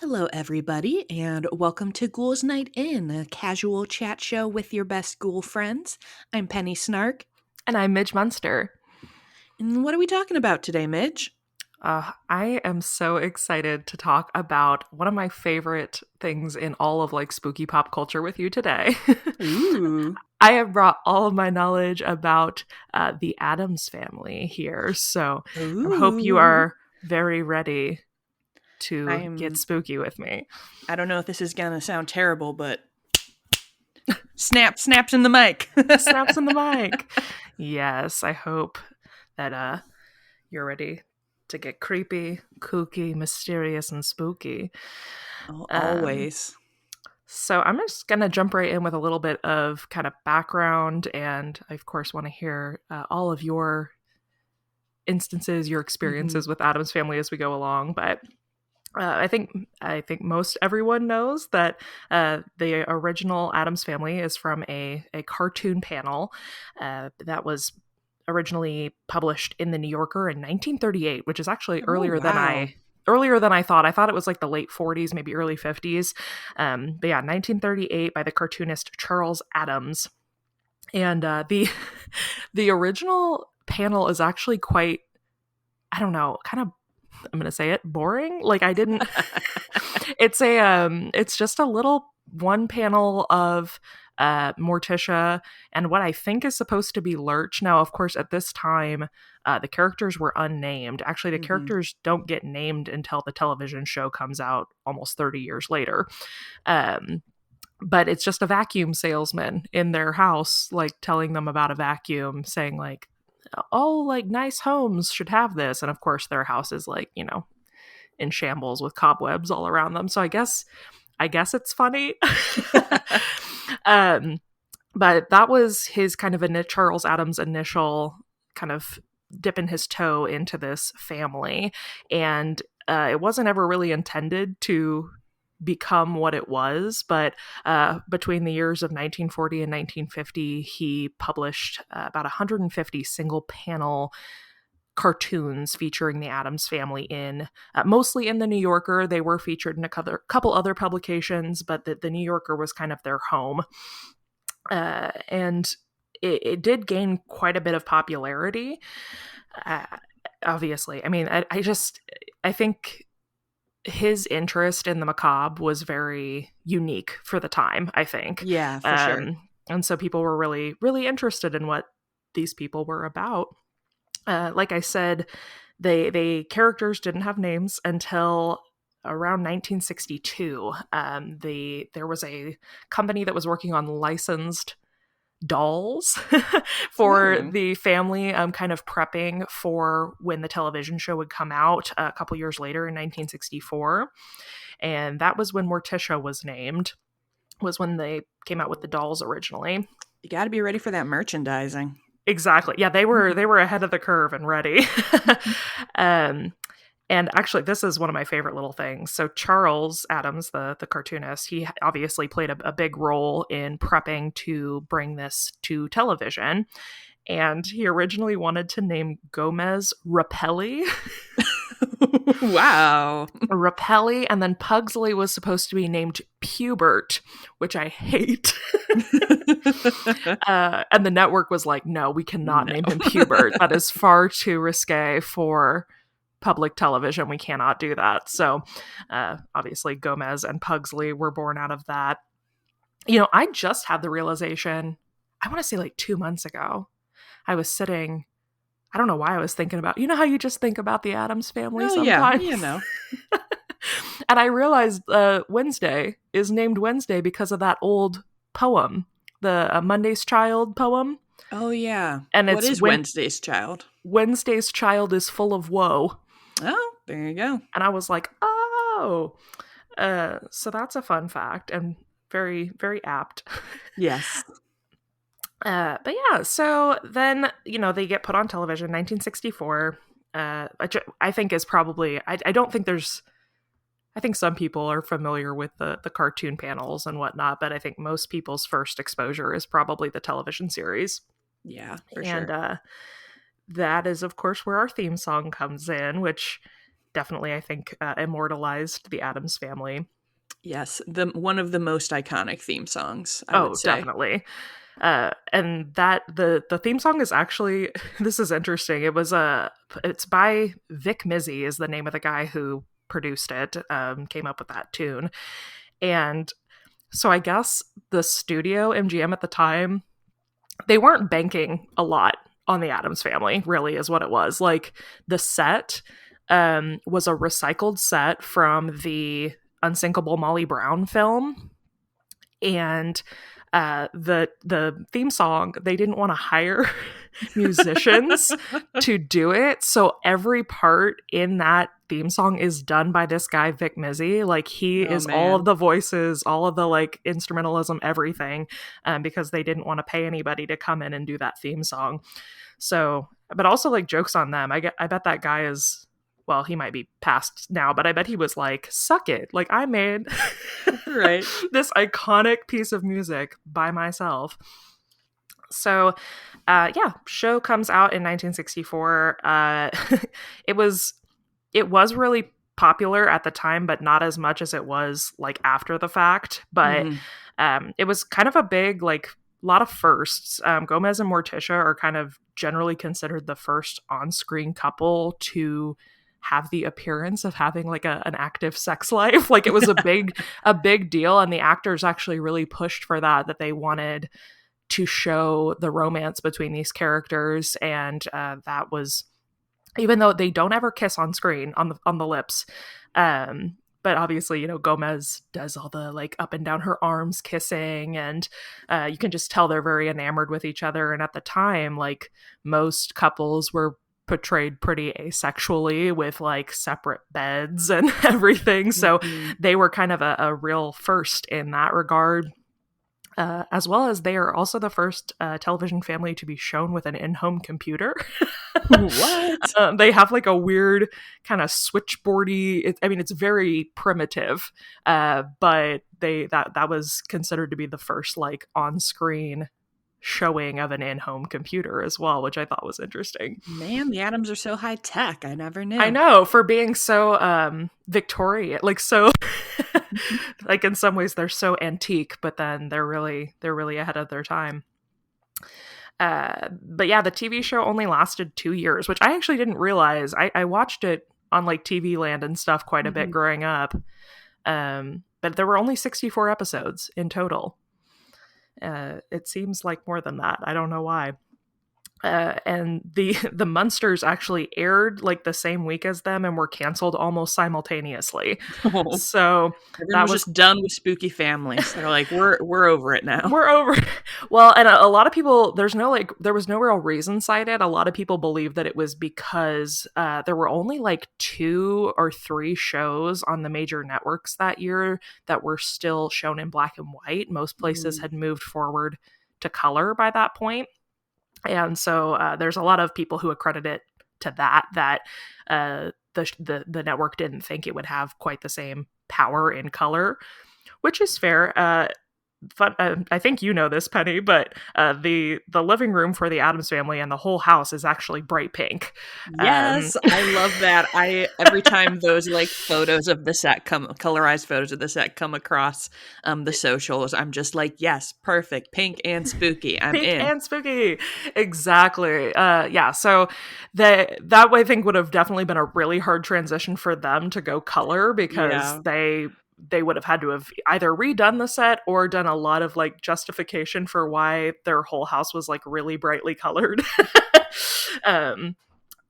Hello, everybody, and welcome to Ghouls Night In, a casual chat show with your best ghoul friends. I'm Penny Snark. And I'm Midge Munster. And what are we talking about today, Midge? I am so excited to talk about one of my favorite things in all of spooky pop culture with you today. Ooh. I have brought all of my knowledge about the Addams Family here, so I hope you Ooh. are very ready to get spooky with me. I don't know if this is going to sound terrible, but snaps in the mic. Snaps in the mic. Yes, I hope that you're ready to get creepy, kooky, mysterious, and spooky. Always. So I'm just going to jump right in with a little bit of kind of background, and I, of course, want to hear all of your instances, your experiences with Addams Family as we go along. But I think most everyone knows that the original Addams Family is from a cartoon panel that was originally published in the New Yorker in 1938, which is actually earlier than I thought. I thought it was like the late 40s, maybe early 50s. But yeah, 1938 by the cartoonist Charles Addams. And the original panel is actually quite, I don't know, kind of, I'm gonna say it, boring. It's just a little one panel of Morticia and what I think is supposed to be Lurch. Now, of course, at this time, the characters were unnamed. Actually, the characters don't get named until the television show comes out almost 30 years later. But it's just a vacuum salesman in their house, telling them about a vacuum, saying all nice homes should have this. And of course, their house is in shambles with cobwebs all around them. So I guess it's funny. But that was his kind of Charles Addams' initial kind of dipping his toe into this family. And it wasn't ever really intended to become what it was. But between the years of 1940 and 1950, he published about 150 single panel cartoons featuring the Addams Family in mostly in the New Yorker. They were featured in a couple other publications, but the New Yorker was kind of their home. And it did gain quite a bit of popularity. Obviously, I mean, I think his interest in the macabre was very unique for the time, I think. Yeah, for sure. And so people were really, really interested in what these people were about. Like I said, they characters didn't have names until around 1962. There was a company that was working on licensed dolls for the family, kind of prepping for when the television show would come out a couple years later in 1964. And that was when Morticia was named, was when they came out with the dolls originally. You got to be ready for that merchandising. Exactly. Yeah, they were ahead of the curve and ready. And actually, this is one of my favorite little things. So Charles Addams, the cartoonist, he obviously played a big role in prepping to bring this to television. And he originally wanted to name Gomez Rapelli. Wow. Rapelli, and then Pugsley was supposed to be named Pubert, which I hate. And the network was like, no, we cannot name him Pubert. That is far too risque for public television. We cannot do that. So obviously Gomez and Pugsley were born out of that. I just had the realization, I want to say 2 months ago. I was sitting, I don't know why I was thinking about, how you just think about the Addams Family sometimes? Yeah, And I realized Wednesday is named Wednesday because of that old poem, the Monday's Child poem. Oh, yeah. And what is Wednesday's Child? Wednesday's child is full of woe. Oh, there you go. And I was like, oh. So that's a fun fact and very, very apt. Yes. But yeah, so then, they get put on television, 1964, which I think is probably, I don't think I think some people are familiar with the cartoon panels and whatnot, but I think most people's first exposure is probably the television series. Yeah, for sure. And that is, of course, where our theme song comes in, which definitely, I think, immortalized the Addams Family. Yes, one of the most iconic theme songs, I would Oh, say. definitely. And that the theme song is actually this is interesting. It's by Vic Mizzy is the name of the guy who produced it, came up with that tune. And so I guess the studio MGM at the time, they weren't banking a lot on the Addams Family, really, is what it was. Like the set was a recycled set from the Unsinkable Molly Brown film, and the theme song, they didn't want to hire musicians to do it, so every part in that theme song is done by this guy Vic Mizzy. Like he Oh is all of man. the voices, all of the like instrumentalism, everything, because they didn't want to pay anybody to come in and do that theme song. So, but also like jokes on them. I bet that guy is, well, he might be passed now, but I bet he was like, suck it. Like I made Right. this iconic piece of music by myself. So, yeah, show comes out in 1964. It was it was really popular at the time, but not as much as it was like after the fact. But Mhm. it was kind of a big like lot of firsts. Gomez and Morticia are kind of generally considered the first on-screen couple to have the appearance of having like an active sex life. Like it was a big deal, and the actors actually really pushed for that they wanted to show the romance between these characters. And that was, even though they don't ever kiss on screen on the lips, but obviously, you know, Gomez does all the like up and down her arms kissing, and you can just tell they're very enamored with each other. And at the time, like most couples were portrayed pretty asexually with like separate beds and everything. So Mhm. they were kind of a real first in that regard. As well as they are also the first television family to be shown with an in-home computer. What? They have like a weird kind of switchboardy. I mean, it's very primitive, but that was considered to be the first like on-screen showing of an in-home computer as well, which I thought was interesting. Man, the Addams are so high tech. I never I knew. know, for being so Victorian, like so like in some ways they're so antique, but then they're really ahead of their time. But yeah, the TV show only lasted 2 years, which I actually didn't realize. I watched it on like TV Land and stuff quite a bit Mhm. growing up. But there were only 64 episodes in total. It seems like more than that. I don't know why. And the Munsters actually aired like the same week as them and were canceled almost simultaneously. Oh, So everyone that was was just done with spooky families. They're like, we're over it now. we're over. Well, and a lot of people, there was no real reason cited. A lot of people believe that it was because there were only like 2 or 3 shows on the major networks that year that were still shown in black and white. Most places Mm. had moved forward to color by that point. And so there's a lot of people who accredit it to that the network didn't think it would have quite the same power in color, which is fair. I think you know this, Penny, but the living room for the Addams Family and the whole house is actually bright pink. Um, Yes, I love that. I every time those like photos of the set come colorized photos of the set come across the socials, I'm just like, yes, perfect. Pink and spooky. I'm Pink in. and spooky, exactly. Yeah, so that I think would have definitely been a really hard transition for them to go color, because Yeah. they would have had to have either redone the set or done a lot of like justification for why their whole house was like really brightly colored. um,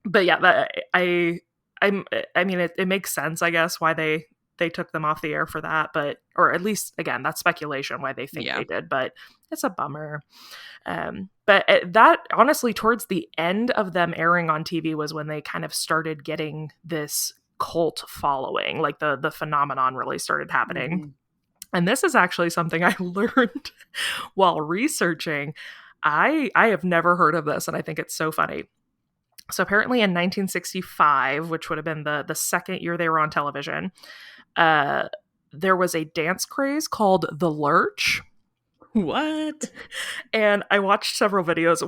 but yeah, I'm I mean it makes sense, I guess, why they took them off the air for that, but or at least again that's speculation why they think Yeah. they did, but it's a bummer. But that honestly, towards the end of them airing on TV was when they kind of started getting this cult following, like the phenomenon really started happening. Mhm. And this is actually something I learned while researching. I have never heard of this, and I think it's so funny. So apparently in 1965, which would have been the second year they were on television, uh, there was a dance craze called the Lurch. What? And I watched several videos.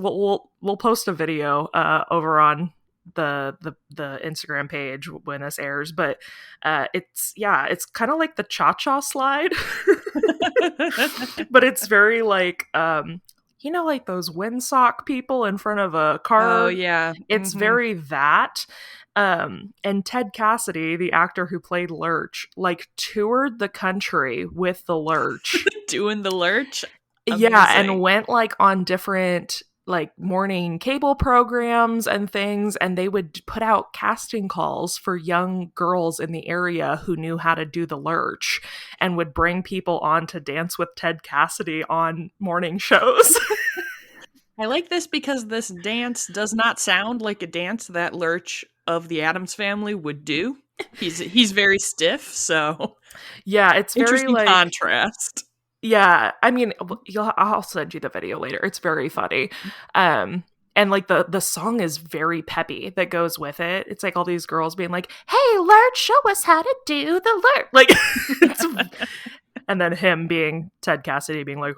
We'll post a video over on the Instagram page when this airs, but it's kind of like the cha-cha slide. But it's very like like those windsock people in front of a car. Oh yeah. It's very that. And Ted Cassidy, the actor who played Lurch, like toured the country with the Lurch. Doing the Lurch? Yeah, Amazing. and went like on different like morning cable programs and things, and they would put out casting calls for young girls in the area who knew how to do the Lurch, and would bring people on to dance with Ted Cassidy on morning shows. I like this because this dance does not sound like a dance that Lurch of the Addams Family would do. He's very stiff, so yeah, it's very interesting like contrast. Yeah, I mean, I'll send you the video later. It's very funny. And like the song is very peppy that goes with it. It's like all these girls being like, "Hey, Lurch, show us how to do the Lurch." Like and then him being Ted Cassidy being like,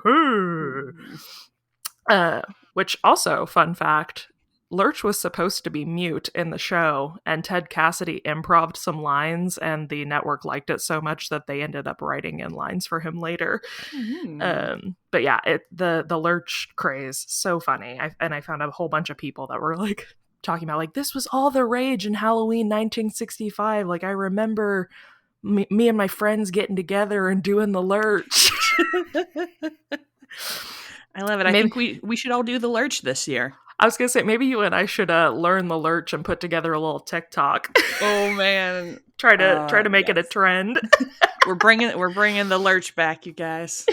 "Hey." Which also, fun fact, Lurch was supposed to be mute in the show, and Ted Cassidy improv'd some lines, and the network liked it so much that they ended up writing in lines for him later. But yeah, the Lurch craze, so funny. I found a whole bunch of people that were like talking about like, this was all the rage in Halloween 1965. Like, I remember me and my friends getting together and doing the Lurch. I love it. I think we should all do the Lurch this year. I was gonna say, maybe you and I should learn the Lurch and put together a little TikTok. Oh man, try to make it a trend. We're bringing the Lurch back, you guys.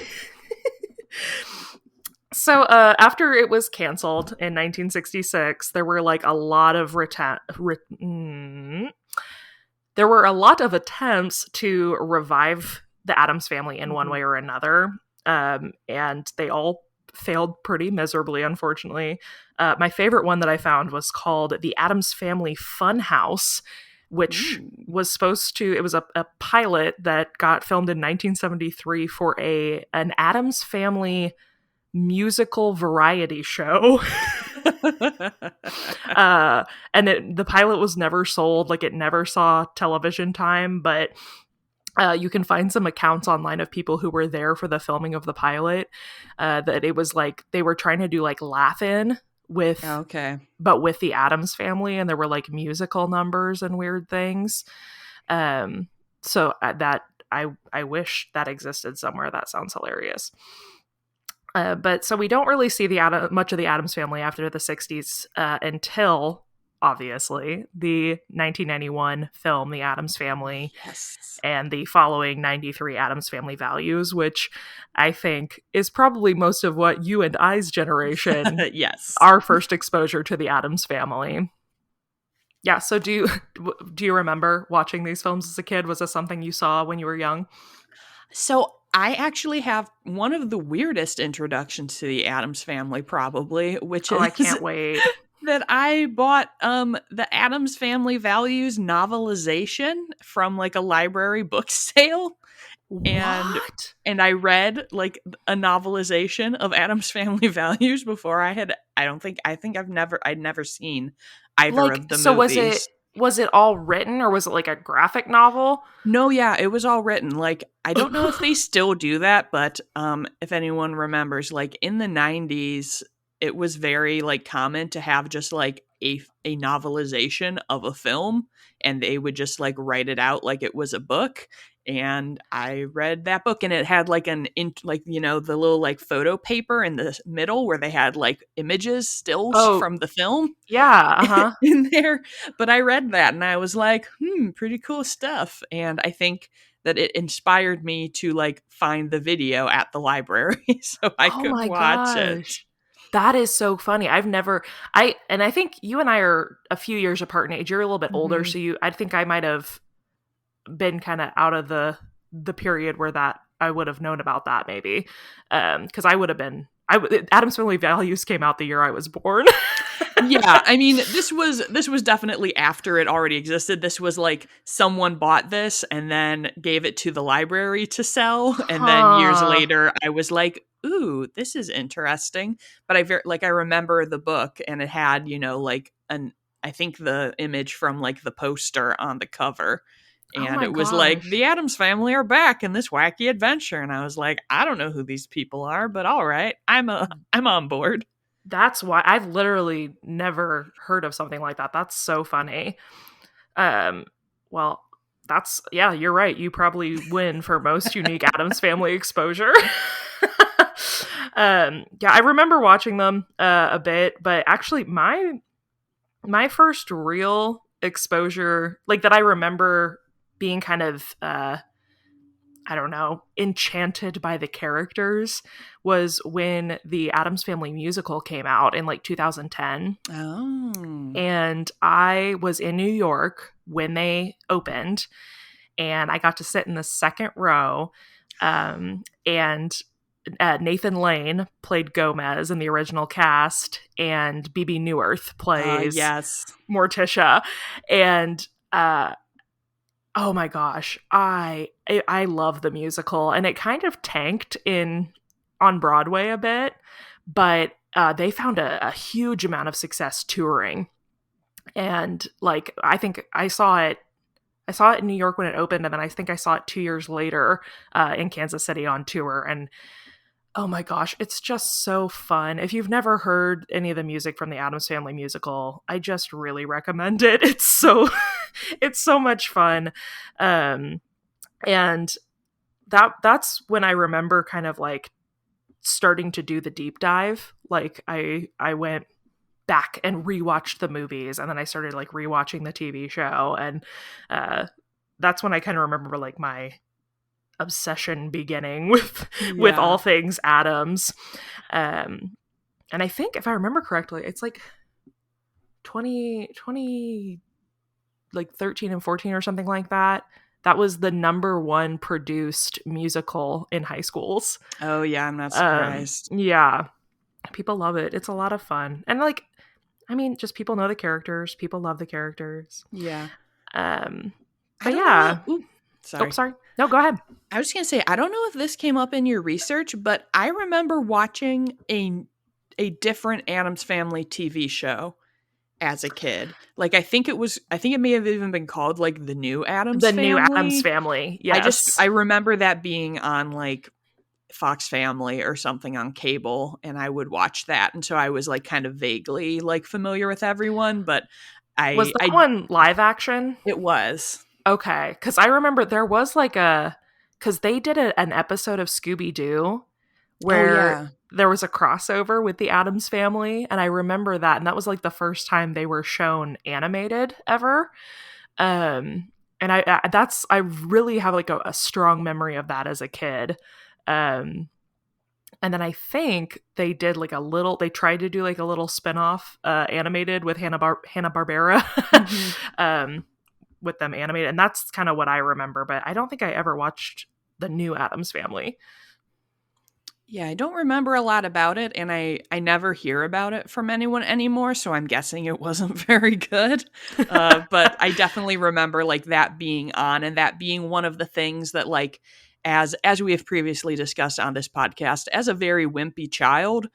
So after it was canceled in 1966, there were like a lot of there were a lot of attempts to revive the Addams Family in one way or another, and they all failed pretty miserably, unfortunately. My favorite one that I found was called The Addams Family Funhouse, which was supposed to, it was a pilot that got filmed in 1973 for an Addams Family musical variety show. And the pilot was never sold, like it never saw television time, but you can find some accounts online of people who were there for the filming of the pilot, that it was like they were trying to do like Laugh-In with but with the Addams Family, and there were like musical numbers and weird things. So that I wish that existed somewhere. That sounds hilarious. But so we don't really see much of the Addams Family after the 60s until, obviously, the 1991 film, The Addams Family, and the following 93 Addams Family Values, which I think is probably most of what you and I's generation, our first exposure to the Addams Family. Yeah, so do you remember watching these films as a kid? Was this something you saw when you were young? So I actually have one of the weirdest introductions to the Addams Family, probably, which is... I can't wait. That I bought the Addams Family Values novelization from like a library book sale. What? And I read like a novelization of Addams Family Values before I'd never seen either of the movies. Was it all written, or was it like a graphic novel? No, yeah, it was all written. Like, I don't know if they still do that, but if anyone remembers, like in the 90s, it was very like common to have just like a novelization of a film, and they would just like write it out like it was a book. And I read that book, and it had like the little like photo paper in the middle where they had like images, stills from the film. Yeah, in there. But I read that and I was like, pretty cool stuff. And I think that it inspired me to like find the video at the library so I could watch it. That is so funny. I think you and I are a few years apart in age. You're a little bit older, so I think I might have been kind of out of the period where that I would have known about that, maybe, because I would have been. Addams Family Values came out the year I was born. Yeah, I mean, this was definitely after it already existed. This was like someone bought this and then gave it to the library to sell, and then years later, I was like, "Ooh, this is interesting." But I remember the book, and it had like I think the image from like the poster on the cover. Oh And my it was like, gosh. the Addams Family are back in this wacky adventure. And I was like, I don't know who these people are, but all right, I'm on board. That's why I've literally never heard of something like that. That's so funny. Well, that's, yeah, you're right. You probably win for most unique Addams Family exposure. Yeah, I remember watching them a bit, but actually my first real exposure, like that I remember being kind of I don't know, enchanted by the characters, was when the Addams Family musical came out in like 2010. Oh. And I was in New York when they opened, and I got to sit in the second row. And Nathan Lane played Gomez in the original cast, and BB Newirth plays Yes. Morticia. And oh my gosh, I love the musical, and it kind of tanked on Broadway a bit, but they found a huge amount of success touring. And like, I think I saw it in New York when it opened, and then I think I saw it 2 years later in Kansas City on tour. And oh my gosh, it's just so fun. If you've never heard any of the music from the Addams Family musical, I just really recommend it. It's so it's so much fun. And that's when I remember kind of like starting to do the deep dive. Like I went back and rewatched the movies, and then I started like rewatching the TV show, and that's when I kind of remember like my obsession beginning with all things Addams. And I think if I remember correctly, it's like 20 like 13 and 14 or something like that. That was the number one produced musical in high schools. Oh yeah, I'm not surprised. Yeah, people love it. It's a lot of fun. And like, I mean, just people know the characters, people love the characters. Yeah. But yeah. Sorry. Oh, sorry. No, go ahead. I was just gonna say, I don't know if this came up in your research, but I remember watching a different Addams Family TV show as a kid. Like I think it may have even been called like the New Addams Family. New Addams Family. Yes. I remember that being on like Fox Family or something on cable, and I would watch that, and so I was like kind of vaguely like familiar with everyone. But was that one live action? It was. Okay, because I remember there was like because they did an episode of Scooby-Doo where there was a crossover with the Addams Family, and I remember that, and that was like the first time they were shown animated ever. And I really have like a strong memory of that as a kid. And then I think they did like they tried to do like a little spinoff animated with Hanna-Barbera. Mm-hmm. With them animated, and that's kind of what I remember, but I don't think I ever watched the New Addams Family. Yeah, I don't remember a lot about it, and I never hear about it from anyone anymore, so I'm guessing it wasn't very good. But I definitely remember like that being on, and that being one of the things that like, as we have previously discussed on this podcast, as a very wimpy child,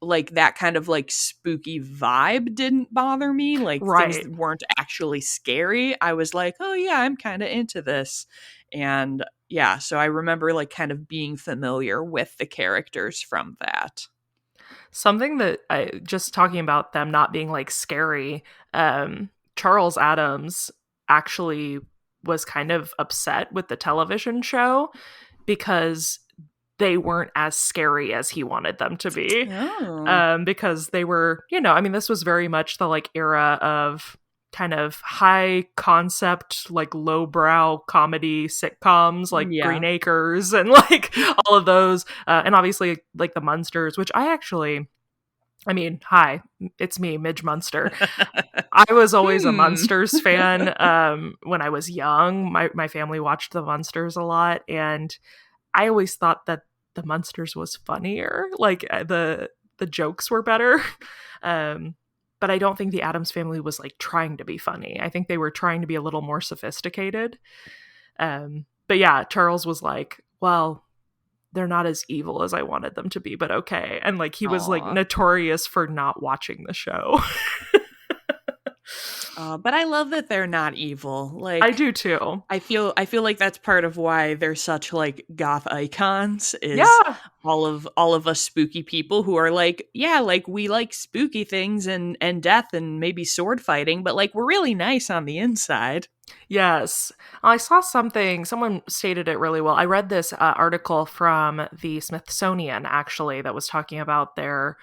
like that kind of like spooky vibe didn't bother me. Like things weren't actually scary. I was like, oh yeah, I'm kind of into this. And yeah, so I remember like kind of being familiar with the characters from that. Something that just talking about them not being like scary, Charles Addams actually was kind of upset with the television show because they weren't as scary as he wanted them to be. Because they were, I mean, this was very much the like era of kind of high concept, like lowbrow comedy sitcoms, like Green Acres and like all of those. And obviously like the Munsters, which I mean, hi, it's me, Midge Munster. I was always a Munsters fan. When I was young, my family watched the Munsters a lot, and I always thought that the Munsters was funnier. Like the jokes were better. But I don't think the Addams Family was like trying to be funny. I think they were trying to be a little more sophisticated. But yeah, Charles was like, well, they're not as evil as I wanted them to be, but okay. And like he was like notorious for not watching the show. But I love that they're not evil. I Like, do too. I feel like that's part of why they're such like goth icons is Yeah. all of us spooky people who are like, yeah, like we like spooky things and death and maybe sword fighting, but like we're really nice on the inside. Yes. I saw something, someone stated it really well. I read this article from the Smithsonian actually that was talking about their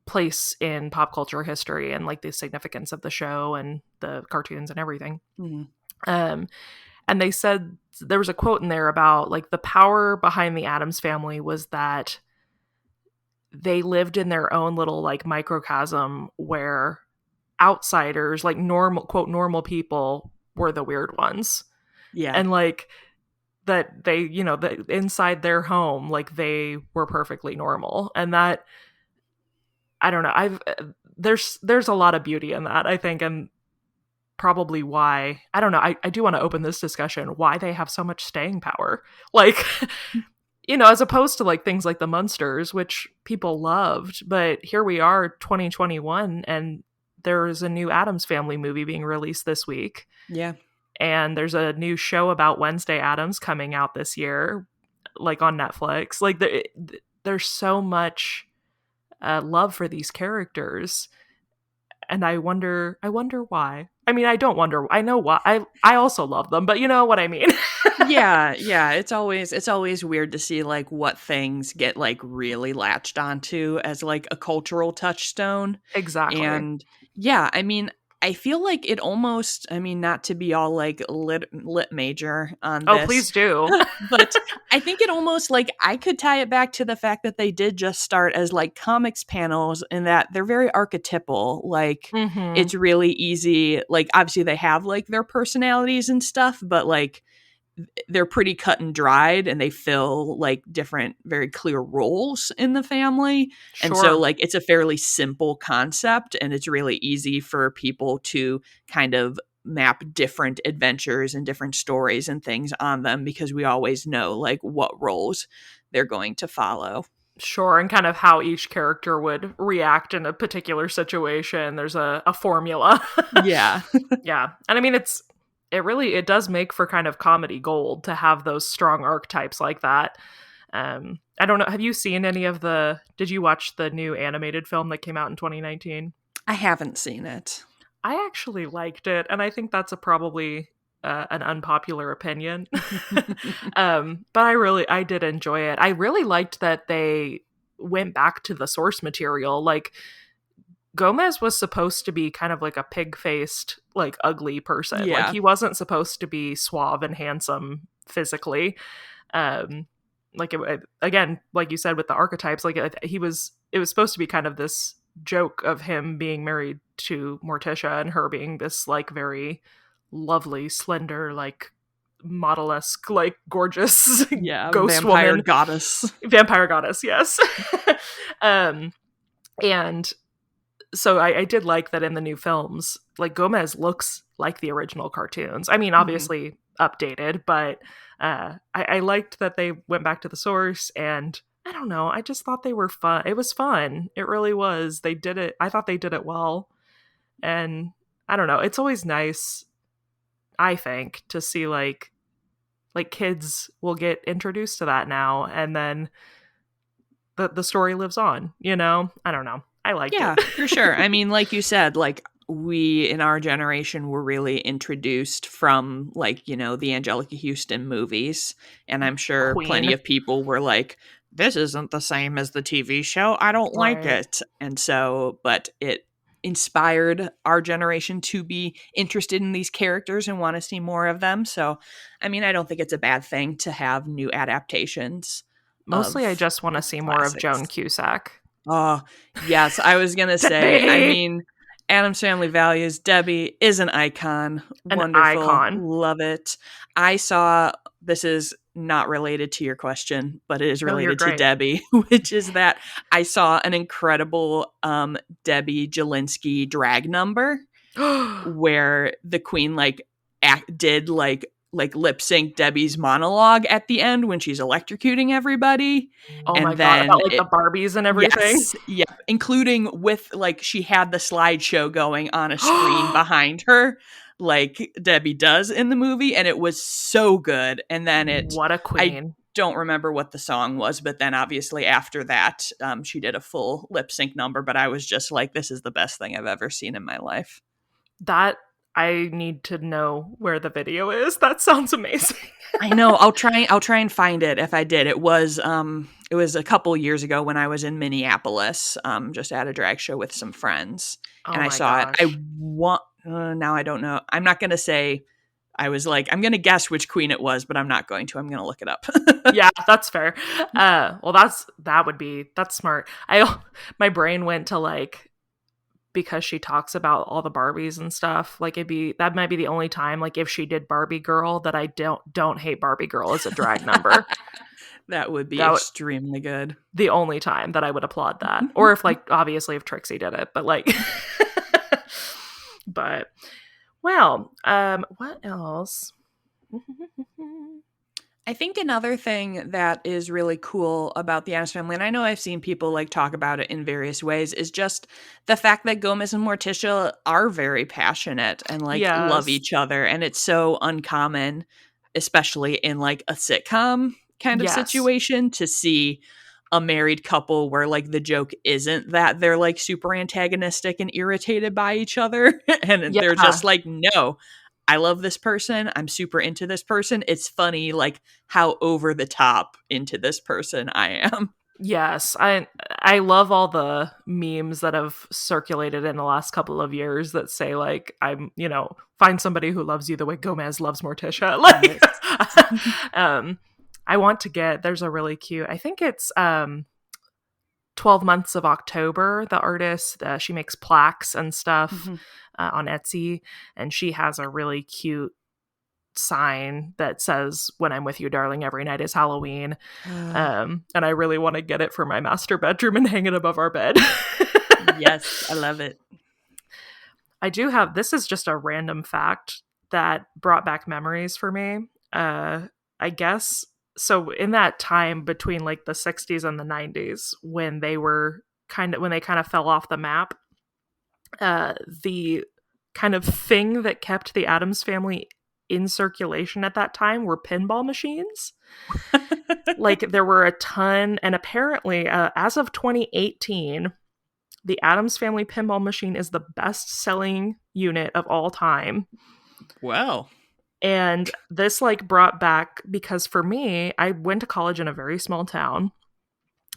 place in pop culture history and like the significance of the show and the cartoons and everything. Mhm. Um and they said there was a quote in there about like the power behind the Addams family was that they lived in their own little like microcosm where outsiders, like normal quote normal people, were the weird ones. Yeah. And like that they, that inside their home, like they were perfectly normal. And that, I don't know, I've there's a lot of beauty in that, I think, and probably why, I don't know, I do want to open this discussion why they have so much staying power. Like, as opposed to like things like the Munsters, which people loved, but here we are 2021 and there's a new Addams Family movie being released this week. Yeah. And there's a new show about Wednesday Addams coming out this year, like on Netflix. Like there's so much love for these characters, and I wonder why. I mean, I don't wonder. I know why. I also love them, but you know what I mean. Yeah, it's always weird to see like what things get like really latched onto as like a cultural touchstone. Exactly. And yeah, I mean, I feel like it almost, I mean, not to be all like lit major on Oh, this, please do. but I think it almost like I could tie it back to the fact that they did just start as like comics panels and that they're very archetypal. Like Mm-hmm. it's really easy. Like obviously they have like their personalities and stuff, but like they're pretty cut and dried and they fill like different very clear roles in the family, and so Sure. like it's a fairly simple concept and it's really easy for people to kind of map different adventures and different stories and things on them because we always know like what roles they're going to follow. Sure, and kind of how each character would react in a particular situation. There's a formula. Yeah. Yeah. And I mean it does make for kind of comedy gold to have those strong archetypes like that. I don't know, have you seen did you watch the new animated film that came out in 2019? I haven't seen it. I actually liked it, and I think that's probably an unpopular opinion. But I did enjoy it. I really liked that they went back to the source material. Like, Gomez was supposed to be kind of like a pig-faced, like ugly person. Like Yeah. he wasn't supposed to be suave and handsome physically. Like again, like you said with the archetypes, like it was supposed to be kind of this joke of him being married to Morticia and her being this like very lovely, slender, like model-esque, like gorgeous Yeah, ghost vampire woman, goddess. vampire goddess. Yes. And so I did like that in the new films, like Gomez looks like the original cartoons. I mean, Mhm. obviously updated, but I liked that they went back to the source, and I don't know, I just thought they were fun. It was fun. It really was. They did it. I thought they did it well. And I don't know, it's always nice, I think, to see like kids will get introduced to that now, and then the story lives on, I don't know. I liked Yeah, it. for sure. I mean, like you said, like we in our generation were really introduced from like, the Angelica Houston movies. And I'm sure plenty Queen. of people were like, this isn't the same as the TV show. I don't like Right. it. And so, but it inspired our generation to be interested in these characters and want to see more of them. So, I mean, I don't think it's a bad thing to have new adaptations Mostly I of just want to see more of Joan classics. Cusack. Oh, yes. I was going to say, I Debbie! mean, Addams Family Values, Debbie is an icon. An Wonderful. icon. Love it. I saw, this is not related to your question, but it is No, you're related to great. Debbie, which is that I saw an incredible Debbie Jelinski drag number where the queen like did like like lip sync Debbie's monologue at the end when she's electrocuting everybody. Oh my And God, then about like the Barbies and everything. yes, yeah, including with like she had the slideshow going on a screen behind her, like Debbie does in the movie, and it was so good. And then What a I queen. don't remember what the song was, but then obviously after that, she did a full lip sync number. But I was just like, this is the best thing I've ever seen in my life. That I need to know where the video is. That sounds amazing. I know. I'll try and find it if I did. It was a couple years ago when I was in Minneapolis, just at a drag show with some friends, Oh and I my saw it. gosh. Now I don't know. I'm not going to say. I was like, I'm going to guess which queen it was, but I'm not going to. I'm going to look it up. Yeah, that's fair. Well, that's smart. My brain went to like, because she talks about all the Barbies and stuff, like that might be the only time, like if she did Barbie Girl, that I don't hate Barbie Girl as a drag number. That would be extremely good. The only time that I would applaud that. Or if like, obviously if Trixie did it, but like, but well, what else? I think another thing that is really cool about the Addams Family, and I know I've seen people like talk about it in various ways, is just the fact that Gomez and Morticia are very passionate and like love each other. And it's so uncommon, especially in like a sitcom kind of situation, to see a married couple where like the joke isn't that they're like super antagonistic and irritated by each other. And they're just like, no, I love this person. I'm super into this person. It's funny, like how over the top into this person I am. Yes, I love all the memes that have circulated in the last couple of years that say like, I'm, find somebody who loves you the way Gomez loves Morticia. Like, I want to there's a really cute, I think it's 12 Months of October, the artist, she makes plaques and stuff on Etsy, and she has a really cute sign that says, "When I'm with you, darling, every night is Halloween." And I really want to get it for my master bedroom and hang it above our bed. Yes, I love it. I do have, this is just a random fact that brought back memories for me. I guess, so in that time between like the 60s and the 90s, when they kind of fell off the map, the kind of thing that kept the Addams Family in circulation at that time were pinball machines. Like there were a ton, and apparently as of 2018, the Addams Family pinball machine is the best-selling unit of all time. Wow. And this like brought back, because for me, I went to college in a very small town,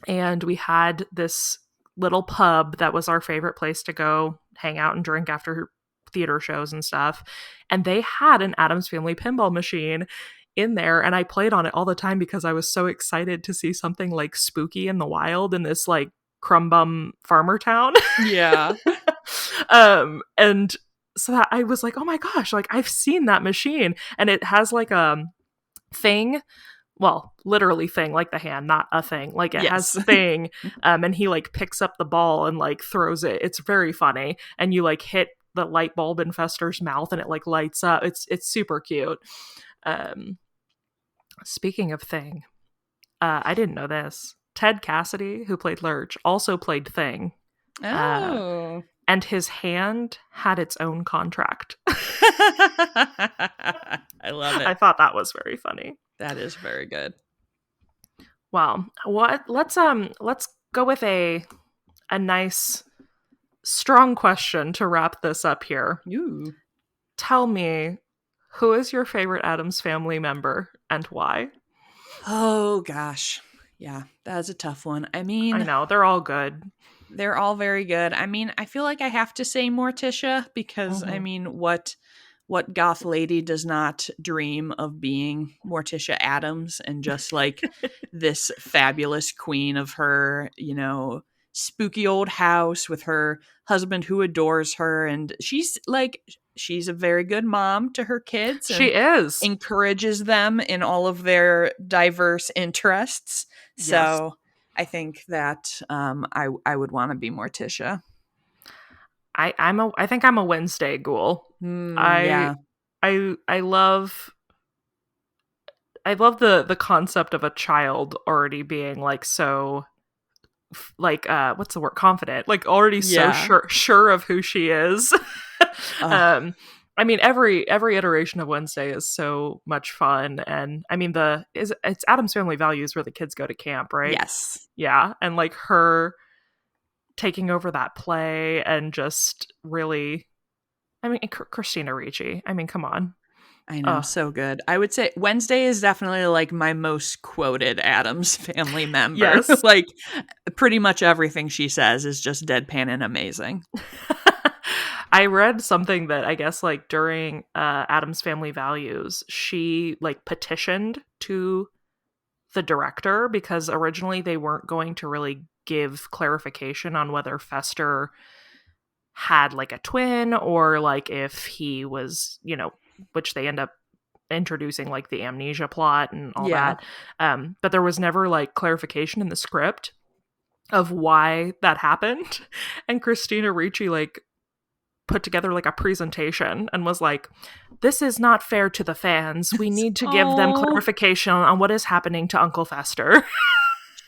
and we had this little pub that was our favorite place to go hang out and drink after theater shows and stuff. And they had an Addams Family pinball machine in there, and I played on it all the time because I was so excited to see something like spooky in the wild in this like crumb bum farmer town. Yeah. And so that I was like, oh my gosh, like I've seen that machine, and it has like a thing, well, literally thing, like the hand, not a thing, like it has thing, and he like picks up the ball and like throws it. It's very funny, and you like hit the light bulb in Fester's mouth and it like lights up. It's super cute. Speaking of thing, I didn't know this. Ted Cassidy, who played Lurch, also played Thing. Oh. And his hand had its own contract. I love it. I thought that was very funny. That is very good. Wow. Let's go with a nice strong question to wrap this up here. Ooh. Tell me, who is your favorite Addams Family member and why? Oh gosh. Yeah, that's a tough one. I mean, I know, they're all good. They're all very good. I mean, I feel like I have to say Morticia because I mean, what goth lady does not dream of being Morticia Addams and just like this fabulous queen of her, spooky old house with her husband who adores her, and she's a very good mom to her kids. She is. Encourages them in all of their diverse interests. Yes. So I think that I would want to be Morticia. I think I'm a Wednesday ghoul. Yeah. I love I love the concept of a child already being like so like what's the word, confident, like already so Yeah. sure of who she is. Ugh. I mean, every iteration of Wednesday is so much fun, and I mean it's Addams Family Values where the kids go to camp, right? Yes. Yeah, and like her taking over that play and just really, I mean, Christina Ricci. I mean, come on. I know, so good. I would say Wednesday is definitely like my most quoted Addams Family member. Yes. Like pretty much everything she says is just deadpan and amazing. I read something that I guess like during Addams Family Values, she like petitioned to the director because originally they weren't going to really give clarification on whether Fester had like a twin or like if he was, which they end up introducing like the amnesia plot and all Yeah. that. But there was never like clarification in the script of why that happened. And Christina Ricci like put together like a presentation and was like, this is not fair to the fans. We need to give them clarification on what is happening to Uncle Fester.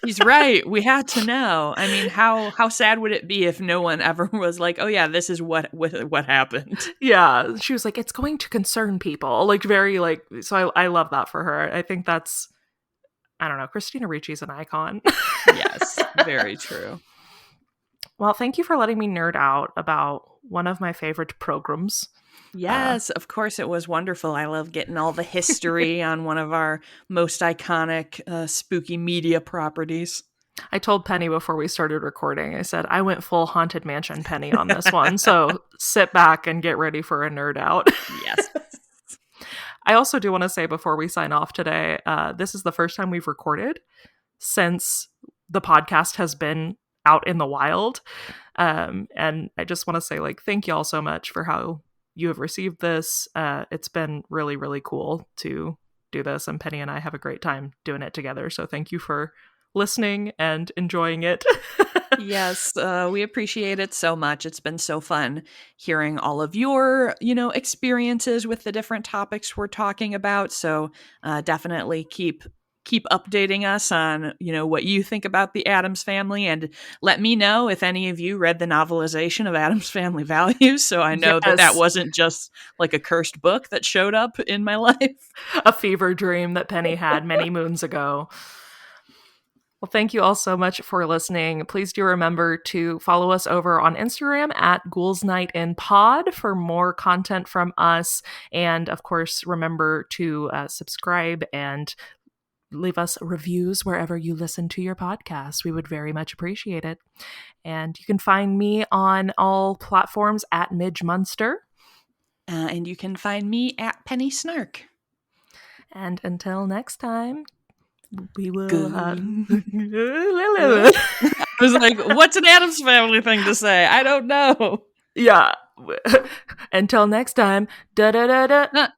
She's right. We had to know. I mean, how sad would it be if no one ever was like, "Oh yeah, this is what happened." Yeah, she was like, "It's going to concern people." Like very like. So I love that for her. I think that's, I don't know. Christina Ricci's an icon. Yes, very true. Well, thank you for letting me nerd out about one of my favorite programs. Yes, of course, it was wonderful. I love getting all the history on one of our most iconic spooky media properties. I told Penny before we started recording, I said, I went full Haunted Mansion Penny on this one, so sit back and get ready for a nerd out. Yes. I also do want to say before we sign off today, this is the first time we've recorded since the podcast has been out in the wild. And I just want to say, like, thank you all so much for how you have received this. It's been really, really cool to do this, and Penny and I have a great time doing it together. So thank you for listening and enjoying it. Yes, we appreciate it so much. It's been so fun hearing all of your, experiences with the different topics we're talking about. So definitely keep updating us on, what you think about the Addams Family, and let me know if any of you read the novelization of Addams Family Values, so I know that wasn't just like a cursed book that showed up in my life. A fever dream that Penny had many moons ago. Well, thank you all so much for listening. Please do remember to follow us over on Instagram at Ghouls Night in Pod for more content from us. And of course, remember to subscribe and leave us reviews wherever you listen to your podcast. We would very much appreciate it. And you can find me on all platforms at Midge Munster. And you can find me at Penny Snark. And until next time, we will... I was like, what's an Addams Family thing to say? I don't know. Yeah. Until next time. Da-da-da-da.